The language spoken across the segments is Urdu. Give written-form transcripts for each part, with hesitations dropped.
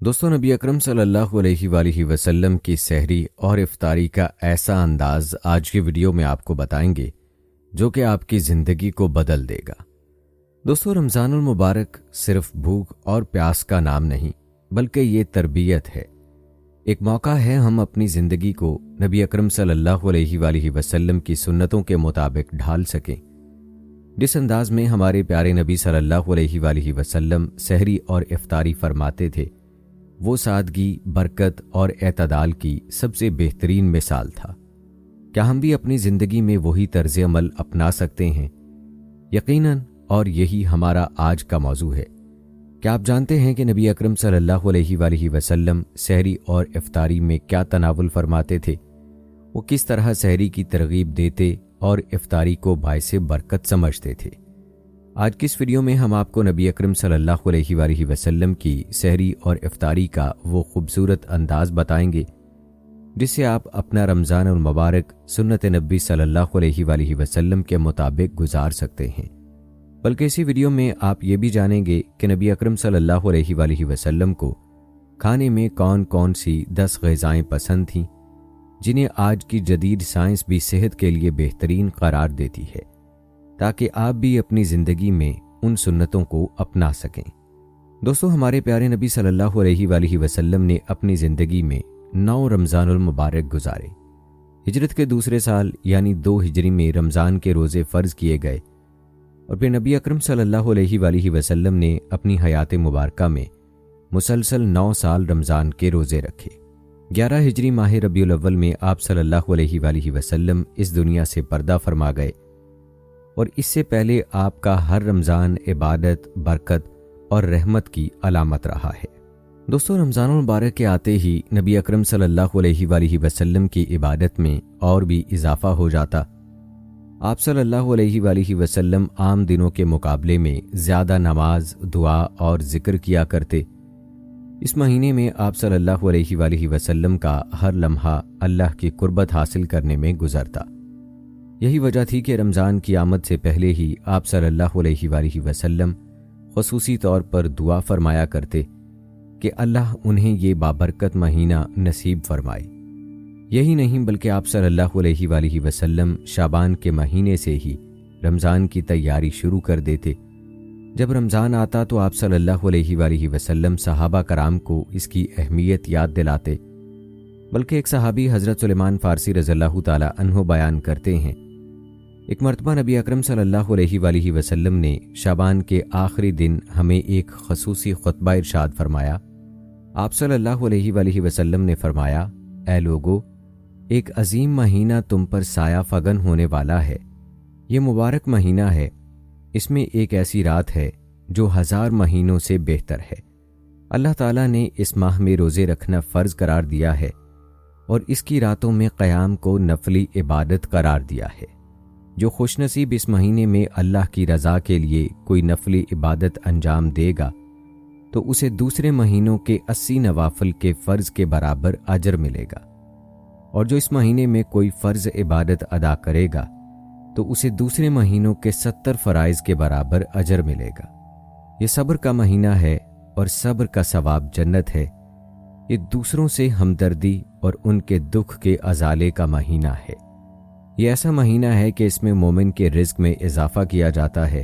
دوستوں، نبی اکرم صلی اللہ علیہ وآلہ وسلم کی سحری اور افطاری کا ایسا انداز آج کی ویڈیو میں آپ کو بتائیں گے جو کہ آپ کی زندگی کو بدل دے گا۔ دوستوں، رمضان المبارک صرف بھوک اور پیاس کا نام نہیں بلکہ یہ تربیت ہے۔ ایک موقع ہے ہم اپنی زندگی کو نبی اکرم صلی اللہ علیہ وآلہ وسلم کی سنتوں کے مطابق ڈھال سکیں۔ جس انداز میں ہمارے پیارے نبی صلی اللہ علیہ وآلہ وسلم سحری اور افطاری فرماتے تھے، وہ سادگی، برکت اور اعتدال کی سب سے بہترین مثال تھا۔ کیا ہم بھی اپنی زندگی میں وہی طرز عمل اپنا سکتے ہیں؟ یقیناً، اور یہی ہمارا آج کا موضوع ہے۔ کیا آپ جانتے ہیں کہ نبی اکرم صلی اللہ علیہ وآلہ وسلم سحری اور افطاری میں کیا تناول فرماتے تھے؟ وہ کس طرح سحری کی ترغیب دیتے اور افطاری کو باعث برکت سمجھتے تھے؟ آج کی اس ویڈیو میں ہم آپ کو نبی اکرم صلی اللہ علیہ وآلہ وسلم کی سحری اور افطاری کا وہ خوبصورت انداز بتائیں گے جس سے آپ اپنا رمضان المبارک سنت نبی صلی اللہ علیہ وآلہ وسلم کے مطابق گزار سکتے ہیں۔ بلکہ اسی ویڈیو میں آپ یہ بھی جانیں گے کہ نبی اکرم صلی اللہ علیہ وآلہ وسلم کو کھانے میں کون کون سی 10 غذائیں پسند تھیں جنہیں آج کی جدید سائنس بھی صحت کے لیے بہترین قرار دیتی ہے، تاکہ آپ بھی اپنی زندگی میں ان سنتوں کو اپنا سکیں۔ دوستو، ہمارے پیارے نبی صلی اللہ علیہ وآلہ وسلم نے اپنی زندگی میں 9 رمضان المبارک گزارے۔ ہجرت کے دوسرے سال یعنی 2 ہجری میں رمضان کے روزے فرض کیے گئے، اور پھر نبی اکرم صلی اللہ علیہ وآلہ وسلم نے اپنی حیات مبارکہ میں مسلسل 9 سال رمضان کے روزے رکھے۔ 11 ہجری ماہ ربیع الاول میں آپ صلی اللہ علیہ وآلہ وسلم اس دنیا سے پردہ فرما گئے، اور اس سے پہلے آپ کا ہر رمضان عبادت، برکت اور رحمت کی علامت رہا ہے۔ دوستو، رمضان المبارک کے آتے ہی نبی اکرم صلی اللہ علیہ وآلہ وسلم کی عبادت میں اور بھی اضافہ ہو جاتا۔ آپ صلی اللہ علیہ وآلہ وسلم عام دنوں کے مقابلے میں زیادہ نماز، دعا اور ذکر کیا کرتے۔ اس مہینے میں آپ صلی اللہ علیہ وآلہ وسلم کا ہر لمحہ اللہ کی قربت حاصل کرنے میں گزرتا۔ یہی وجہ تھی کہ رمضان کی آمد سے پہلے ہی آپ صلی اللہ علیہ وآلہ وسلم خصوصی طور پر دعا فرمایا کرتے کہ اللہ انہیں یہ بابرکت مہینہ نصیب فرمائے۔ یہی نہیں بلکہ آپ صلی اللہ علیہ وآلہ وسلم شعبان کے مہینے سے ہی رمضان کی تیاری شروع کر دیتے۔ جب رمضان آتا تو آپ صلی اللہ علیہ وآلہ وسلم صحابہ کرام کو اس کی اہمیت یاد دلاتے۔ بلکہ ایک صحابی حضرت سلیمان فارسی رضی اللہ تعالی عنہ بیان کرتے ہیں، ایک مرتبہ نبی اکرم صلی اللہ علیہ وآلہ وسلم نے شعبان کے آخری دن ہمیں ایک خصوصی خطبہ ارشاد فرمایا۔ آپ صلی اللہ علیہ وآلہ وسلم نے فرمایا، اے لوگو، ایک عظیم مہینہ تم پر سایہ فگن ہونے والا ہے۔ یہ مبارک مہینہ ہے، اس میں ایک ایسی رات ہے جو 1000 مہینوں سے بہتر ہے۔ اللہ تعالیٰ نے اس ماہ میں روزے رکھنا فرض قرار دیا ہے، اور اس کی راتوں میں قیام کو نفلی عبادت قرار دیا ہے۔ جو خوش نصیب اس مہینے میں اللہ کی رضا کے لیے کوئی نفلی عبادت انجام دے گا تو اسے دوسرے مہینوں کے 80 نوافل کے فرض کے برابر اجر ملے گا، اور جو اس مہینے میں کوئی فرض عبادت ادا کرے گا تو اسے دوسرے مہینوں کے 70 فرائض کے برابر اجر ملے گا۔ یہ صبر کا مہینہ ہے، اور صبر کا ثواب جنت ہے۔ یہ دوسروں سے ہمدردی اور ان کے دکھ کے ازالے کا مہینہ ہے۔ یہ ایسا مہینہ ہے کہ اس میں مومن کے رزق میں اضافہ کیا جاتا ہے۔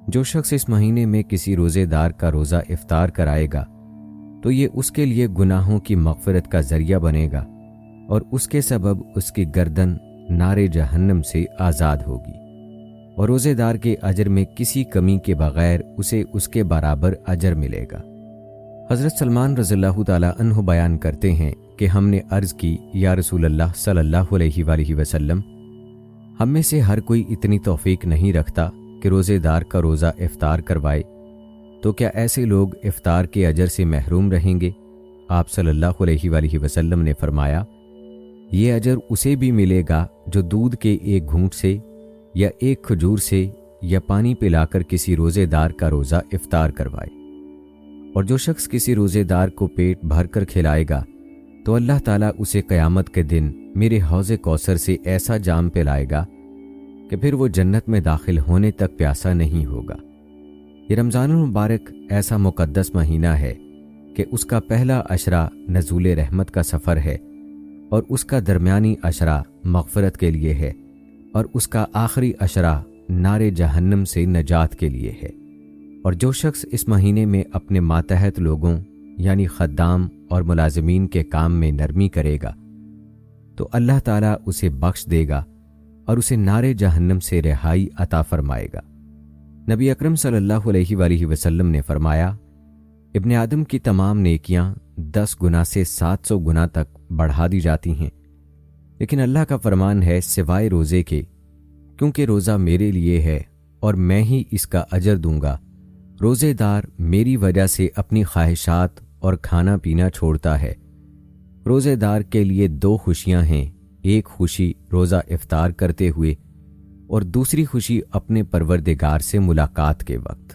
جو شخص اس مہینے میں کسی روزے دار کا روزہ افطار کرائے گا تو یہ اس کے لیے گناہوں کی مغفرت کا ذریعہ بنے گا، اور اس کے سبب اس کی گردن نار جہنم سے آزاد ہوگی، اور روزے دار کے اجر میں کسی کمی کے بغیر اسے اس کے برابر اجر ملے گا۔ حضرت سلمان رضی اللہ تعالی عنہ بیان کرتے ہیں کہ ہم نے عرض کی، یا رسول اللہ صلی اللہ علیہ وآلہ وسلم، ہم میں سے ہر کوئی اتنی توفیق نہیں رکھتا کہ روزے دار کا روزہ افطار کروائے، تو کیا ایسے لوگ افطار کے اجر سے محروم رہیں گے؟ آپ صلی اللہ علیہ وآلہ وسلم نے فرمایا، یہ اجر اسے بھی ملے گا جو دودھ کے ایک گھونٹ سے یا ایک کھجور سے یا پانی پلا کر کسی روزے دار کا روزہ افطار کروائے۔ اور جو شخص کسی روزے دار کو پیٹ بھر کر کھلائے گا تو اللہ تعالیٰ اسے قیامت کے دن میرے حوض کوثر سے ایسا جام پلائے گا کہ پھر وہ جنت میں داخل ہونے تک پیاسا نہیں ہوگا۔ یہ رمضان المبارک ایسا مقدس مہینہ ہے کہ اس کا پہلا عشرہ نزول رحمت کا سفر ہے اور اس کا درمیانی عشرہ مغفرت کے لیے ہے اور اس کا آخری عشرہ نار جہنم سے نجات کے لیے ہے۔ اور جو شخص اس مہینے میں اپنے ماتحت لوگوں یعنی خدام اور ملازمین کے کام میں نرمی کرے گا تو اللہ تعالیٰ اسے بخش دے گا اور اسے نار جہنم سے رہائی عطا فرمائے گا۔ نبی اکرم صلی اللہ علیہ وآلہ وسلم نے فرمایا، ابن آدم کی تمام نیکیاں 10 گنا سے 700 گنا تک بڑھا دی جاتی ہیں، لیکن اللہ کا فرمان ہے سوائے روزے کے، کیونکہ روزہ میرے لیے ہے اور میں ہی اس کا اجر دوں گا۔ روزے دار میری وجہ سے اپنی خواہشات اور کھانا پینا چھوڑتا ہے۔ روزے دار کے لیے 2 خوشیاں ہیں، ایک خوشی روزہ افطار کرتے ہوئے اور دوسری خوشی اپنے پروردگار سے ملاقات کے وقت۔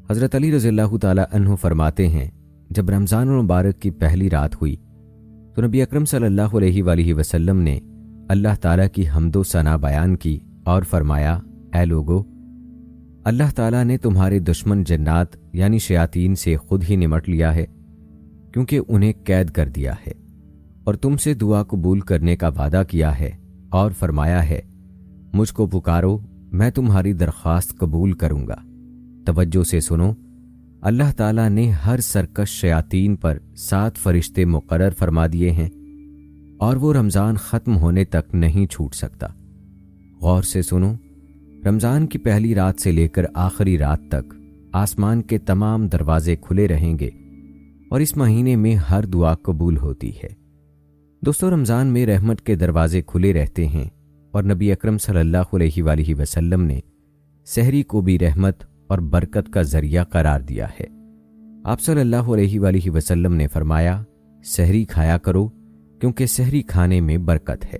حضرت علی رضی اللہ تعالیٰ عنہ فرماتے ہیں، جب رمضان المبارک کی پہلی رات ہوئی تو نبی اکرم صلی اللہ علیہ وآلہ وسلم نے اللہ تعالیٰ کی حمد و ثنا بیان کی اور فرمایا، اے لوگو، اللہ تعالیٰ نے تمہارے دشمن جنات یعنی شیاطین سے خود ہی نمٹ لیا ہے، کیونکہ انہیں قید کر دیا ہے، اور تم سے دعا قبول کرنے کا وعدہ کیا ہے اور فرمایا ہے، مجھ کو پکارو میں تمہاری درخواست قبول کروں گا۔ توجہ سے سنو، اللہ تعالیٰ نے ہر سرکش شیاطین پر 7 فرشتے مقرر فرما دیے ہیں اور وہ رمضان ختم ہونے تک نہیں چھوٹ سکتا۔ غور سے سنو، رمضان کی پہلی رات سے لے کر آخری رات تک آسمان کے تمام دروازے کھلے رہیں گے اور اس مہینے میں ہر دعا قبول ہوتی ہے۔ دوستو، رمضان میں رحمت کے دروازے کھلے رہتے ہیں اور نبی اکرم صلی اللہ علیہ وآلہ وسلم نے سحری کو بھی رحمت اور برکت کا ذریعہ قرار دیا ہے۔ آپ صلی اللہ علیہ وآلہ وسلم نے فرمایا، سحری کھایا کرو کیونکہ سحری کھانے میں برکت ہے۔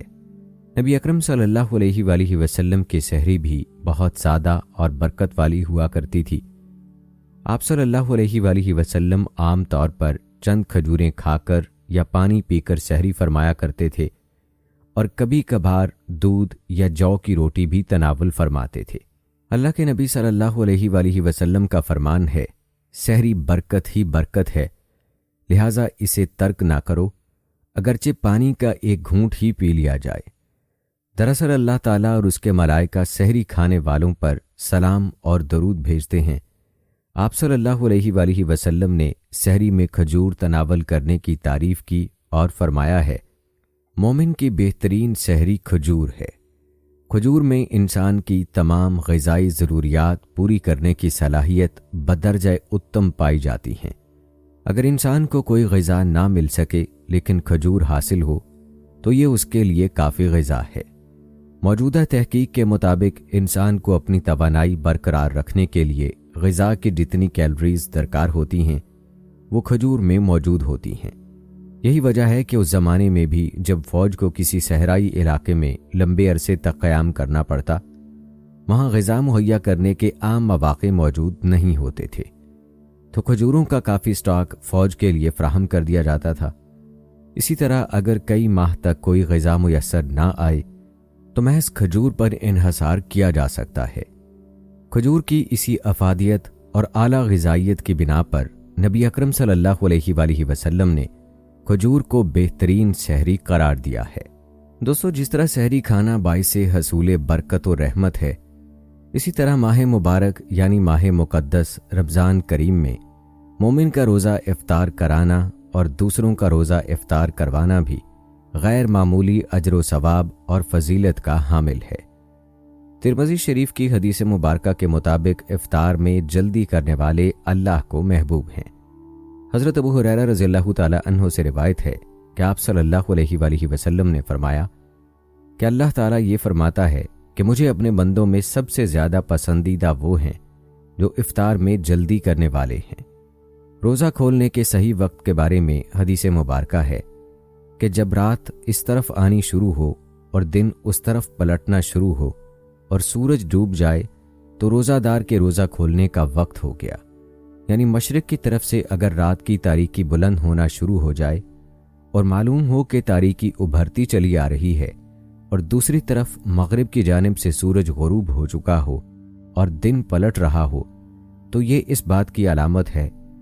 نبی اکرم صلی اللہ علیہ وآلہ وسلم کی سحری بھی بہت سادہ اور برکت والی ہوا کرتی تھی۔ آپ صلی اللہ علیہ وآلہ وسلم عام طور پر چند کھجوریں کھا کر یا پانی پی کر سحری فرمایا کرتے تھے اور کبھی کبھار دودھ یا جو کی روٹی بھی تناول فرماتے تھے۔ اللہ کے نبی صلی اللہ علیہ وآلہ وسلم کا فرمان ہے، سحری برکت ہی برکت ہے، لہٰذا اسے ترک نہ کرو، اگرچہ پانی کا ایک گھونٹ ہی پی لیا جائے۔ دراصل اللہ تعالیٰ اور اس کے ملائکہ سحری کھانے والوں پر سلام اور درود بھیجتے ہیں۔ آپ صلی اللہ علیہ وآلہ وسلم نے سحری میں کھجور تناول کرنے کی تعریف کی اور فرمایا ہے، مومن کی بہترین سحری کھجور ہے۔ کھجور میں انسان کی تمام غذائی ضروریات پوری کرنے کی صلاحیت بدرجہ اتم پائی جاتی ہیں۔ اگر انسان کو کوئی غذا نہ مل سکے لیکن کھجور حاصل ہو تو یہ اس کے لیے کافی غذا ہے۔ موجودہ تحقیق کے مطابق انسان کو اپنی توانائی برقرار رکھنے کے لیے غذا کی جتنی کیلوریز درکار ہوتی ہیں وہ کھجور میں موجود ہوتی ہیں۔ یہی وجہ ہے کہ اس زمانے میں بھی جب فوج کو کسی صحرائی علاقے میں لمبے عرصے تک قیام کرنا پڑتا، وہاں غذا مہیا کرنے کے عام مواقع موجود نہیں ہوتے تھے، تو کھجوروں کا کافی سٹاک فوج کے لیے فراہم کر دیا جاتا تھا۔ اسی طرح اگر کئی ماہ تک کوئی غذا میسر نہ آئے تو محض کھجور پر انحصار کیا جا سکتا ہے۔ کھجور کی اسی افادیت اور اعلیٰ غذائیت کی بنا پر نبی اکرم صلی اللہ علیہ وآلہ وسلم نے کھجور کو بہترین سحری قرار دیا ہے۔ دوستو، جس طرح سحری کھانا باعث حصول برکت و رحمت ہے، اسی طرح ماہ مبارک یعنی ماہ مقدس رمضان کریم میں مومن کا روزہ افطار کرانا اور دوسروں کا روزہ افطار کروانا بھی غیر معمولی اجر و ثواب اور فضیلت کا حامل ہے۔ ترمذی شریف کی حدیث مبارکہ کے مطابق افطار میں جلدی کرنے والے اللہ کو محبوب ہیں۔ حضرت ابو ہریرہ رضی اللہ تعالی عنہ سے روایت ہے کہ آپ صلی اللہ علیہ وآلہ وسلم نے فرمایا کہ اللہ تعالیٰ یہ فرماتا ہے کہ مجھے اپنے بندوں میں سب سے زیادہ پسندیدہ وہ ہیں جو افطار میں جلدی کرنے والے ہیں۔ روزہ کھولنے کے صحیح وقت کے بارے میں حدیث مبارکہ ہے کہ جب رات اس طرف آنی شروع ہو اور دن اس طرف پلٹنا شروع ہو اور سورج ڈوب جائے تو روزہ دار کے روزہ کھولنے کا وقت ہو گیا۔ یعنی مشرق کی طرف سے اگر رات کی تاریکی بلند ہونا شروع ہو جائے اور معلوم ہو کہ تاریکی ابھرتی چلی آ رہی ہے اور دوسری طرف مغرب کی جانب سے سورج غروب ہو چکا ہو اور دن پلٹ رہا ہو، تو یہ اس بات کی علامت ہے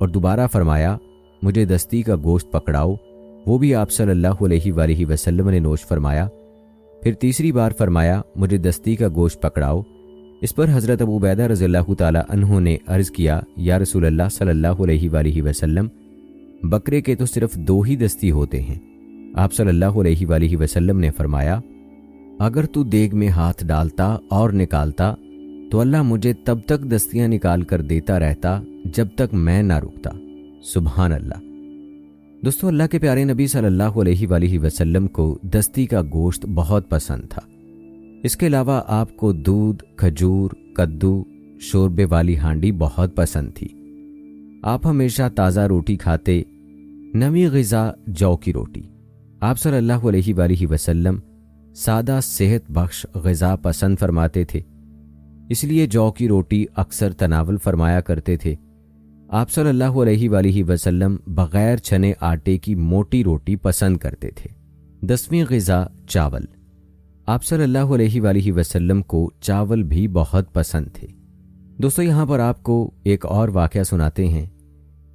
اور دوبارہ فرمایا مجھے دستی کا گوشت پکڑاؤ، وہ بھی آپ صلی اللہ علیہ وآلہ وسلم نے نوش فرمایا۔ پھر تیسری بار فرمایا مجھے دستی کا گوشت پکڑاؤ۔ اس پر حضرت ابو عبیدہ رضی اللہ تعالی عنہ نے عرض کیا یا رسول اللہ صلی اللہ علیہ وآلہ وسلم، بکرے کے تو صرف 2 ہی دستی ہوتے ہیں۔ آپ صلی اللہ علیہ وآلہ وسلم نے فرمایا اگر تو دیگ میں ہاتھ ڈالتا اور نکالتا تو اللہ مجھے تب تک دستیاں نکال کر دیتا رہتا جب تک میں نہ رکتا۔ سبحان اللہ۔ دوستو، اللہ کے پیارے نبی صلی اللہ علیہ وآلہ وسلم کو دستی کا گوشت بہت پسند تھا۔ اس کے علاوہ آپ کو دودھ، کھجور، کدو، شوربے والی ہانڈی بہت پسند تھی۔ آپ ہمیشہ تازہ روٹی کھاتے، نمی غذا جو کی روٹی۔ آپ صلی اللہ علیہ وآلہ وسلم سادہ صحت بخش غذا پسند فرماتے تھے، اس لیے جو کی روٹی اکثر تناول فرمایا کرتے تھے۔ آپ صلی اللہ علیہ وآلہ وسلم بغیر چھنے آٹے کی موٹی روٹی پسند کرتے تھے۔ 10ویں غذا چاول۔ آپ صلی اللہ علیہ وآلہ وسلم کو چاول بھی بہت پسند تھے۔ دوستو، یہاں پر آپ کو ایک اور واقعہ سناتے ہیں۔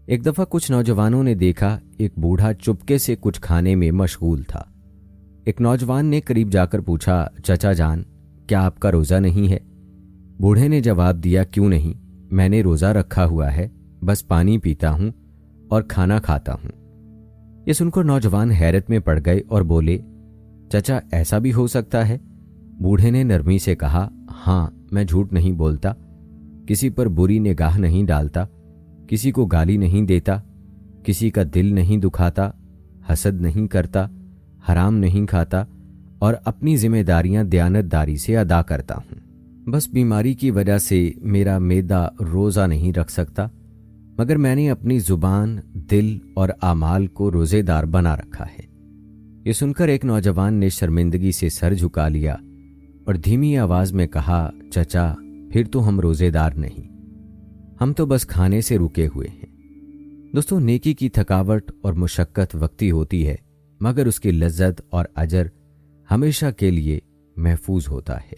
ایک دفعہ کچھ نوجوانوں نے دیکھا ایک بوڑھا چپکے سے کچھ کھانے میں مشغول تھا۔ ایک نوجوان نے قریب جا کر پوچھا چچا جان، کیا آپ کا روزہ نہیں ہے؟ بوڑھے نے جواب دیا کیوں نہیں، میں نے روزہ رکھا ہوا ہے، بس پانی پیتا ہوں اور کھانا کھاتا ہوں۔ یہ سن کر نوجوان حیرت میں پڑ گئے اور بولے چچا ایسا بھی ہو سکتا ہے؟ بوڑھے نے نرمی سے کہا ہاں، میں جھوٹ نہیں بولتا، کسی پر بری نگاہ نہیں ڈالتا، کسی کو گالی نہیں دیتا، کسی کا دل نہیں دکھاتا، حسد نہیں کرتا، حرام نہیں کھاتا اور اپنی ذمہ داریاں دیانتداری سے ادا کرتا ہوں۔ بس بیماری کی وجہ سے میرا معدہ روزہ نہیں رکھ سکتا، مگر میں نے اپنی زبان، دل اور اعمال کو روزے دار بنا رکھا ہے۔ یہ سن کر ایک نوجوان نے شرمندگی سے سر جھکا لیا اور دھیمی آواز میں کہا چچا پھر تو ہم روزے دار نہیں، ہم تو بس کھانے سے رکے ہوئے ہیں۔ دوستو، نیکی کی تھکاوٹ اور مشقت وقتی ہوتی ہے، مگر اس کی لذت اور اجر ہمیشہ کے لیے محفوظ ہوتا ہے،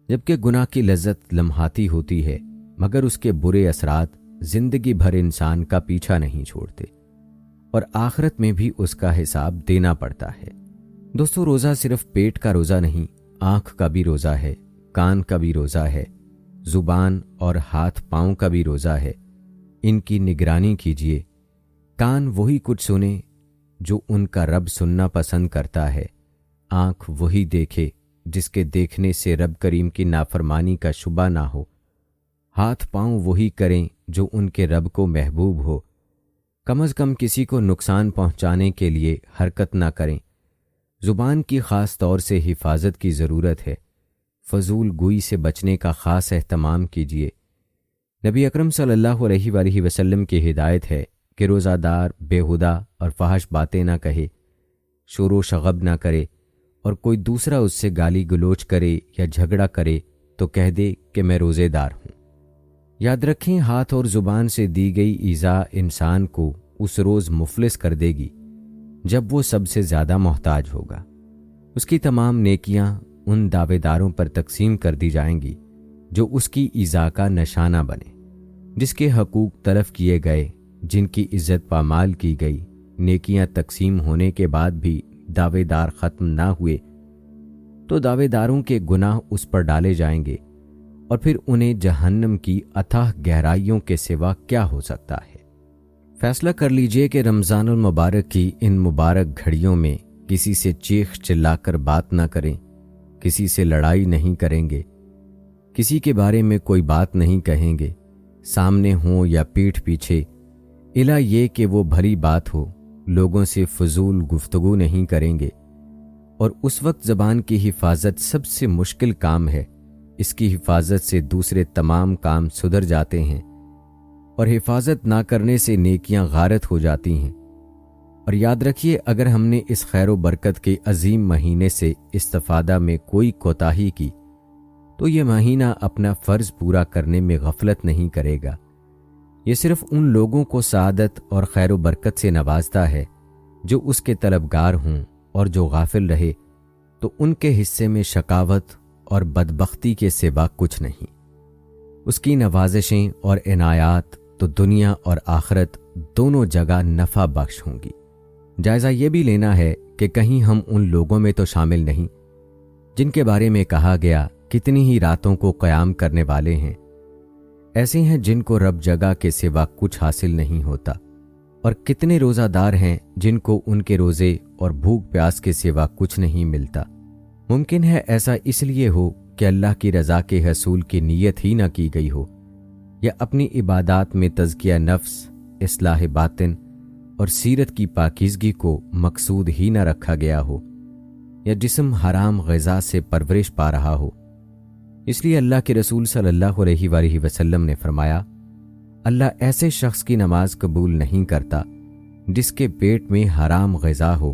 جبکہ گناہ کی لذت لمحاتی ہوتی ہے، مگر اس کے برے اثرات زندگی بھر انسان کا پیچھا نہیں چھوڑتے اور آخرت میں بھی اس کا حساب دینا پڑتا ہے۔ دوستو، روزہ صرف پیٹ کا روزہ نہیں، آنکھ کا بھی روزہ ہے، کان کا بھی روزہ ہے، زبان اور ہاتھ پاؤں کا بھی روزہ ہے۔ ان کی نگرانی کیجیے۔ کان وہی کچھ سنے جو ان کا رب سننا پسند کرتا ہے، آنکھ وہی دیکھے جس کے دیکھنے سے رب کریم کی نافرمانی کا شبہ نہ ہو، ہاتھ پاؤں وہی کریں جو ان کے رب کو محبوب ہو، کم از کم کسی کو نقصان پہنچانے کے لیے حرکت نہ کریں۔ زبان کی خاص طور سے حفاظت کی ضرورت ہے، فضول گوئی سے بچنے کا خاص اہتمام کیجیے۔ نبی اکرم صلی اللہ علیہ وآلہ وسلم کی ہدایت ہے کہ روزہ دار بےہدہ اور فحش باتیں نہ کہے، شور و شغب نہ کرے، اور کوئی دوسرا اس سے گالی گلوچ کرے یا جھگڑا کرے تو کہہ دے کہ میں روزے دار ہوں۔ یاد رکھیں، ہاتھ اور زبان سے دی گئی ایذا انسان کو اس روز مفلس کر دے گی جب وہ سب سے زیادہ محتاج ہوگا۔ اس کی تمام نیکیاں ان دعوے داروں پر تقسیم کر دی جائیں گی جو اس کی ایذا کا نشانہ بنے، جس کے حقوق تلف کیے گئے، جن کی عزت پامال کی گئی۔ نیکیاں تقسیم ہونے کے بعد بھی دعوے دار ختم نہ ہوئے تو دعوے داروں کے گناہ اس پر ڈالے جائیں گے، اور پھر انہیں جہنم کی اتھاہ گہرائیوں کے سوا کیا ہو سکتا ہے۔ فیصلہ کر لیجئے کہ رمضان المبارک کی ان مبارک گھڑیوں میں کسی سے چیخ چلا کر بات نہ کریں، کسی سے لڑائی نہیں کریں گے، کسی کے بارے میں کوئی بات نہیں کہیں گے، سامنے ہوں یا پیٹھ پیچھے، الا یہ کہ وہ بھلی بات ہو، لوگوں سے فضول گفتگو نہیں کریں گے۔ اور اس وقت زبان کی حفاظت سب سے مشکل کام ہے، اس کی حفاظت سے دوسرے تمام کام سدھر جاتے ہیں، اور حفاظت نہ کرنے سے نیکیاں غارت ہو جاتی ہیں۔ اور یاد رکھیے، اگر ہم نے اس خیر و برکت کے عظیم مہینے سے استفادہ میں کوئی کوتاہی کی تو یہ مہینہ اپنا فرض پورا کرنے میں غفلت نہیں کرے گا۔ یہ صرف ان لوگوں کو سعادت اور خیر و برکت سے نوازتا ہے جو اس کے طلبگار ہوں، اور جو غافل رہے تو ان کے حصے میں شقاوت اور بدبختی کے سوا کچھ نہیں۔ اس کی نوازشیں اور عنایات تو دنیا اور آخرت دونوں جگہ نفع بخش ہوں گی۔ جائزہ یہ بھی لینا ہے کہ کہیں ہم ان لوگوں میں تو شامل نہیں جن کے بارے میں کہا گیا کتنی ہی راتوں کو قیام کرنے والے ہیں۔ ایسے ہیں جن کو رب جگہ کے سوا کچھ حاصل نہیں ہوتا، اور کتنے روزہ دار ہیں جن کو ان کے روزے اور بھوک پیاس کے سوا کچھ نہیں ملتا۔ ممکن ہے ایسا اس لیے ہو کہ اللہ کی رضا کے حصول کی نیت ہی نہ کی گئی ہو، یا اپنی عبادات میں تزکیہ نفس، اصلاح باطن اور سیرت کی پاکیزگی کو مقصود ہی نہ رکھا گیا ہو، یا جسم حرام غذا سے پرورش پا رہا ہو۔ اس لیے اللہ کے رسول صلی اللہ علیہ وآلہ وسلم نے فرمایا، اللہ ایسے شخص کی نماز قبول نہیں کرتا جس کے پیٹ میں حرام غذا ہو،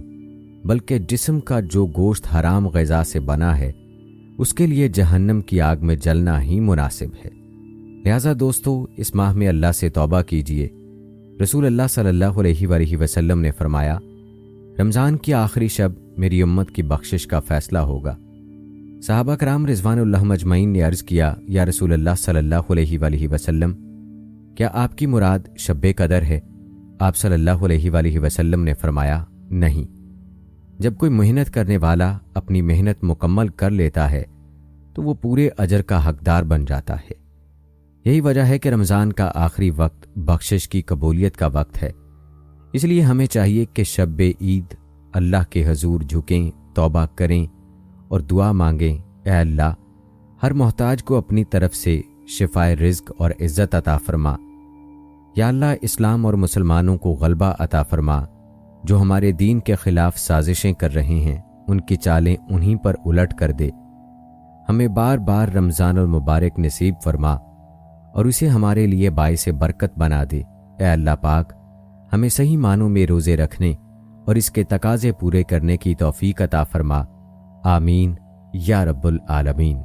بلکہ جسم کا جو گوشت حرام غذا سے بنا ہے اس کے لیے جہنم کی آگ میں جلنا ہی مناسب ہے۔ لہٰذا دوستو، اس ماہ میں اللہ سے توبہ کیجیے۔ رسول اللہ صلی اللہ علیہ وآلہ وسلم نے فرمایا، رمضان کی آخری شب میری امت کی بخشش کا فیصلہ ہوگا۔ صحابہ کرام رضوان اللہ مجمعین نے عرض کیا، یا رسول اللہ صلی اللہ علیہ وآلہ وسلم، کیا آپ کی مراد شب قدر ہے؟ آپ صلی اللہ علیہ وآلہ وسلم نے فرمایا، نہیں۔ جب کوئی محنت کرنے والا اپنی محنت مکمل کر لیتا ہے تو وہ پورے اجر کا حقدار بن جاتا ہے۔ یہی وجہ ہے کہ رمضان کا آخری وقت بخشش کی قبولیت کا وقت ہے۔ اس لیے ہمیں چاہیے کہ شب عید اللہ کے حضور جھکیں، توبہ کریں اور دعا مانگیں، اے اللہ، ہر محتاج کو اپنی طرف سے شفائے رزق اور عزت عطا فرما۔ یا اللہ، اسلام اور مسلمانوں کو غلبہ عطا فرما۔ جو ہمارے دین کے خلاف سازشیں کر رہے ہیں ان کی چالیں انہی پر الٹ کر دے۔ ہمیں بار بار رمضان المبارک نصیب فرما اور اسے ہمارے لیے باعث برکت بنا دے۔ اے اللہ پاک، ہمیں صحیح معنوں میں روزے رکھنے اور اس کے تقاضے پورے کرنے کی توفیق عطا فرما۔ آمین یا رب العالمین۔